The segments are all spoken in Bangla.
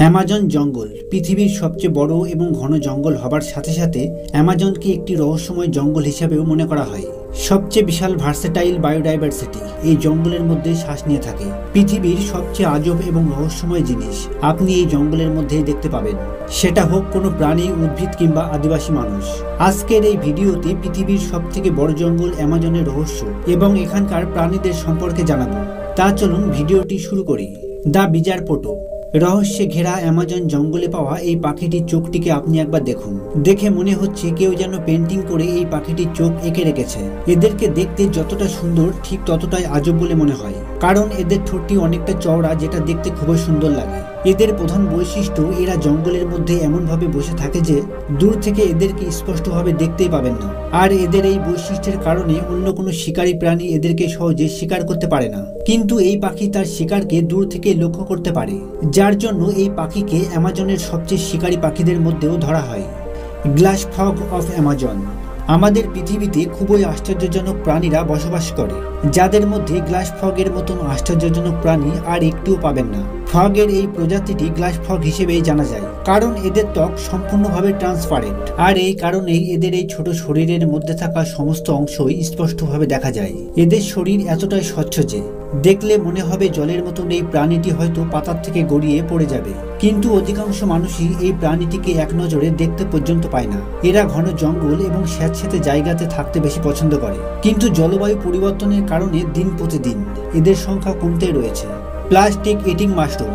অ্যামাজন জঙ্গল পৃথিবীর সবচেয়ে বড় এবং ঘন জঙ্গল হবার সাথে সাথে অ্যামাজনকে একটি রহস্যময় জঙ্গল হিসাবেও মনে করা হয়। সবচেয়ে বিশাল ভার্সেটাইল বায়োডাইভার্সিটি এই জঙ্গলের মধ্যে শ্বাস নিয়ে থাকে। পৃথিবীর সবচেয়ে আজব এবং রহস্যময় জিনিস আপনি এই জঙ্গলের মধ্যেই দেখতে পাবেন, সেটা হোক কোনো প্রাণী, উদ্ভিদ কিংবা আদিবাসী মানুষ। আজকের এই ভিডিওতে পৃথিবীর সবথেকে বড় জঙ্গল অ্যামাজনের রহস্য এবং এখানকার প্রাণীদের সম্পর্কে জানাবো। তা চলুন ভিডিওটি শুরু করি। The bizarre পোটো। রহস্যে ঘেরা অ্যামাজন জঙ্গলে পাওয়া এই পাখিটির চোখটিকে আপনি একবার দেখুন। দেখে মনে হচ্ছে কেউ যেন পেন্টিং করে এই পাখিটির চোখ এঁকে রেখেছে। এদেরকে দেখতে যতটা সুন্দর ঠিক ততটাই আজব বলে মনে হয়, কারণ এদের ঠোঁটটি অনেকটা চওড়া, যেটা দেখতে খুবই সুন্দর লাগে। এদের প্রধান বৈশিষ্ট্য, এরা জঙ্গলের মধ্যে এমনভাবে বসে থাকে যে দূর থেকে এদেরকে স্পষ্টভাবে দেখতেই পাবেন না। আর এদের এই বৈশিষ্ট্যের কারণে অন্য কোনো শিকারী প্রাণী এদেরকে সহজে শিকার করতে পারে না, কিন্তু এই পাখি তার শিকারকে দূর থেকে লক্ষ্য করতে পারে, যার জন্য এই পাখিকে অ্যামাজনের সবচেয়ে শিকারী পাখিদের মধ্যেও ধরা হয়। Glass frog of Amazon. আমাদের পৃথিবীতে খুবই আশ্চর্যজনক প্রাণীরা বসবাস করে, যাদের মধ্যে গ্লাস ফ্রগের মতন আশ্চর্যজনক প্রাণী আর একটিও পাবেন না। ফ্রগের এই প্রজাতিটি গ্লাস ফ্রগ হিসেবেই জানা যায়, কারণ এদের ত্বক সম্পূর্ণভাবে ট্রান্সপারেন্ট, আর এই কারণেই এদের এই ছোট শরীরের মধ্যে থাকা সমস্ত অংশই স্পষ্টভাবে দেখা যায়। এদের শরীর এতটাই স্বচ্ছ যে দেখলে মনে হবে জলের মতন এই প্রাণীটি হয়তো পাতার থেকে গড়িয়ে পড়ে যাবে, কিন্তু অধিকাংশ মানুষই এই প্রাণীটিকে এক নজরে দেখতে পর্যন্ত পায় না। এরা ঘন জঙ্গল এবং স্যাঁতস্যাঁতে জায়গাতে থাকতে বেশি পছন্দ করে, কিন্তু জলবায়ু পরিবর্তনের কারণে দিন প্রতিদিন এদের সংখ্যা কমতেই রয়েছে। Plastic eating mushroom.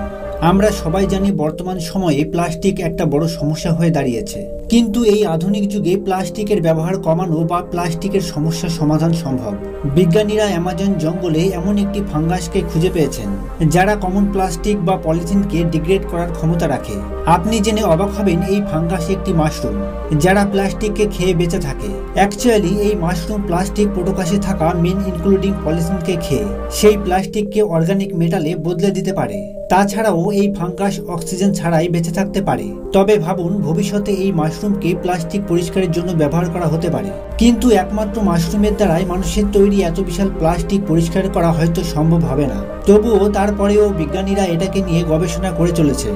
আমরা সবাই জানি বর্তমান সময়ে প্লাস্টিক একটা বড় সমস্যা হয়ে দাঁড়িয়েছে, কিন্তু এই আধুনিক যুগে প্লাস্টিকের ব্যবহার কমানো বা প্লাস্টিকের সমস্যার সমাধান সম্ভব। বিজ্ঞানীরা অ্যামাজন জঙ্গলে এমন একটি ফাঙ্গাসকে খুঁজে পেয়েছেন যারা কমন প্লাস্টিক বা পলিথিনকে ডিগ্রেড করার ক্ষমতা রাখে। আপনি জেনে অবাক হবেন, এই ফাঙ্গাস একটি মাশরুম যারা প্লাস্টিককে খেয়ে বেঁচে থাকে। অ্যাকচুয়ালি এই মাশরুম প্লাস্টিক পোটোকাসে থাকা মেন ইনক্লুডিং পলিথিনকে খেয়ে সেই প্লাস্টিককে অর্গানিক মেটালে বদলে দিতে পারে। তাছাড়াও এই ফাঙ্গাস অক্সিজেন ছাড়াই বেঁচে থাকতে পারে। তবে ভাবুন, ভবিষ্যতে এই মাশরুমকে প্লাস্টিক পরিষ্কারের জন্য ব্যবহার করা হতে পারে, কিন্তু একমাত্র মাশরুমের দ্বারাই মানুষের তৈরি এত বিশাল প্লাস্টিক পরিষ্কার করা হয়তো সম্ভব হবে না। তবুও তারপরেও বিজ্ঞানীরা এটাকে নিয়ে গবেষণা করে চলেছে।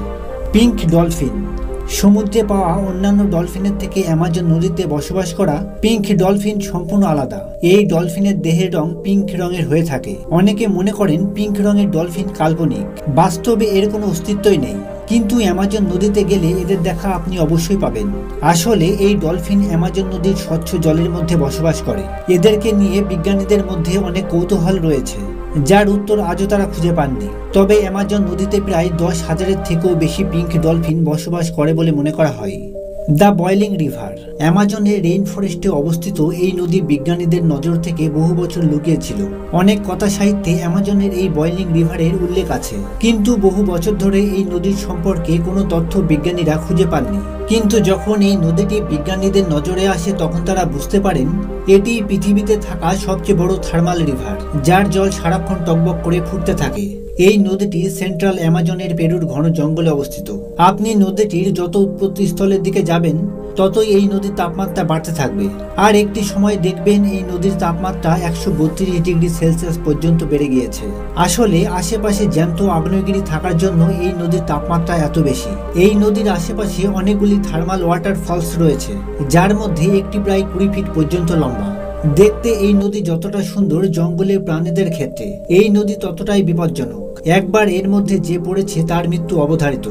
Pink dolphin. সমুদ্রে পাওয়া অন্যান্য ডলফিনের থেকে অ্যামাজন নদীতে বসবাস করা পিঙ্ক ডলফিন সম্পূর্ণ আলাদা। এই ডলফিনের দেহের রং পিঙ্ক রঙের হয়ে থাকে। অনেকে মনে করেন পিঙ্ক রঙের ডলফিন কাল্পনিক, বাস্তবে এর কোনো অস্তিত্বই নেই, কিন্তু অ্যামাজন নদীতে গেলে এদের দেখা আপনি অবশ্যই পাবেন। আসলে এই ডলফিন অ্যামাজন নদীর স্বচ্ছ জলের মধ্যে বসবাস করে। এদেরকে নিয়ে বিজ্ঞানীদের মধ্যে অনেক কৌতূহল রয়েছে, যার উত্তর আজও তারা খুঁজে পাননি। তবে অ্যামাজন নদীতে প্রায় 10,000-এর থেকেও বেশি পিঙ্ক ডলফিন বসবাস করে বলে মনে করা হয়। The boiling river. অ্যামাজনের রেইন ফরেস্টে অবস্থিত এই নদী বিজ্ঞানীদের নজর থেকে বহু বছর লুকিয়ে ছিল। অনেক কথা সাহিত্যে অ্যামাজনের এই বয়েলিং রিভারের উল্লেখ আছে, কিন্তু বহু বছর ধরে এই নদীর সম্পর্কে কোনো তথ্য বিজ্ঞানীরা খুঁজে পাননি। কিন্তু যখন এই নদীটি বিজ্ঞানীদের নজরে আসে, তখন তারা বুঝতে পারেন এটি পৃথিবীতে থাকা সবচেয়ে বড় থার্মাল রিভার, যার জল সারাক্ষণ টকবক করে ফুটতে থাকে। এই নদীটি সেন্ট্রাল অ্যামাজনের পেরুর ঘন জঙ্গলে অবস্থিত। আপনি নদীটির যত উৎপত্তি স্থলের দিকে যাবেন, ততই এই নদীর তাপমাত্রা বাড়তে থাকবে, আর একটি সময় দেখবেন এই নদীর তাপমাত্রা 132 ডিগ্রি সেলসিয়াস পর্যন্ত বেড়ে গিয়েছে। আসলে আশেপাশে জ্যান্ত আগ্নেয়গিরি থাকার জন্য এই নদীর তাপমাত্রা এত বেশি। এই নদীর আশেপাশে অনেকগুলি থার্মাল ওয়াটার ফলস রয়েছে, যার মধ্যে একটি প্রায় 20 ফিট পর্যন্ত লম্বা। দেখতে এই নদী যতটা সুন্দর, জঙ্গলের প্রাণীদের ক্ষেত্রে এই নদী ততটাই বিপজ্জনক। একবার এর মধ্যে যে পড়েছে তার মৃত্যু অবধারিত।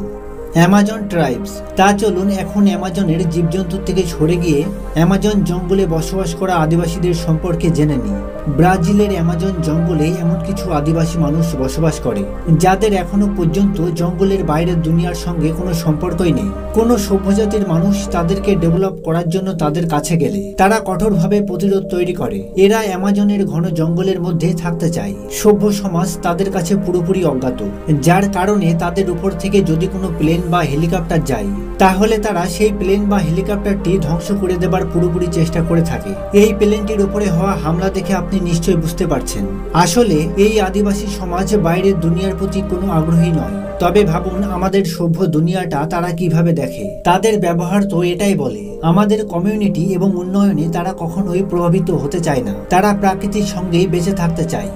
Amazon tribes. তা চলুন এখন অ্যামাজনের জীবজন্তুর থেকে সরে গিয়ে অ্যামাজন জঙ্গলে বসবাস করা আদিবাসীদের সম্পর্কে জেনে নিই। ব্রাজিলের অ্যামাজন জঙ্গলে এমন কিছু আদিবাসী মানুষ বসবাস করে যাদের এখনো পর্যন্ত জঙ্গলের বাইরের দুনিয়ার সঙ্গে কোনো সম্পর্কই নেই। কোনো সভ্যজাতির মানুষ তাদেরকে ডেভেলপ করার জন্য তাদের কাছে গেলে তারা কঠোরভাবে প্রতিরোধ তৈরি করে। এরা অ্যামাজনের ঘন জঙ্গলের মধ্যে থাকতে চায়। সভ্য সমাজ তাদের কাছে পুরোপুরি অজ্ঞাত, যার কারণে তাদের উপর থেকে যদি কোনো প্লেন বা হেলিকপ্টার যায়, তাহলে তারা সেই প্লেন বা হেলিকপ্টারটি ধ্বংস করে দেবার পুরোপুরি চেষ্টা করে থাকে। এই প্লেনটির উপরে হওয়া হামলা দেখে আপনি নিশ্চয়ই বুঝতে পারছেন, আসলে এই আদিবাসী সমাজ বাইরের দুনিয়ার প্রতি কোনো আগ্রহী নয়। তবে ভাবুন, আমাদের সভ্য দুনিয়াটা তারা কিভাবে দেখে। তাদের ব্যবহার তো এটাই বলে। আমাদের কমিউনিটি এবং উন্নয়নে তারা কখনোই প্রভাবিত হতে চায় না, তারা প্রকৃতির সঙ্গেই বেঁচে থাকতে চায়।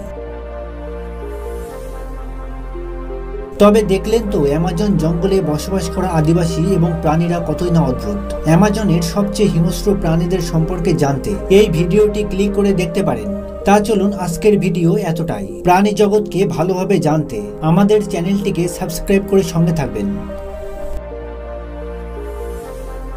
তবে দেখলেন তো অ্যামাজন জঙ্গলে বসবাস করা আদিবাসী এবং প্রাণীরা কতই না অদ্ভুত। অ্যামাজনের সবচেয়ে হিংস্র প্রাণীদের সম্পর্কে জানতে এই ভিডিওটি ক্লিক করে দেখতে পারেন। তা চলুন আজকের ভিডিও এতটাই। প্রাণী জগৎকে ভালোভাবে জানতে আমাদের চ্যানেলটিকে সাবস্ক্রাইব করে সঙ্গে থাকবেন।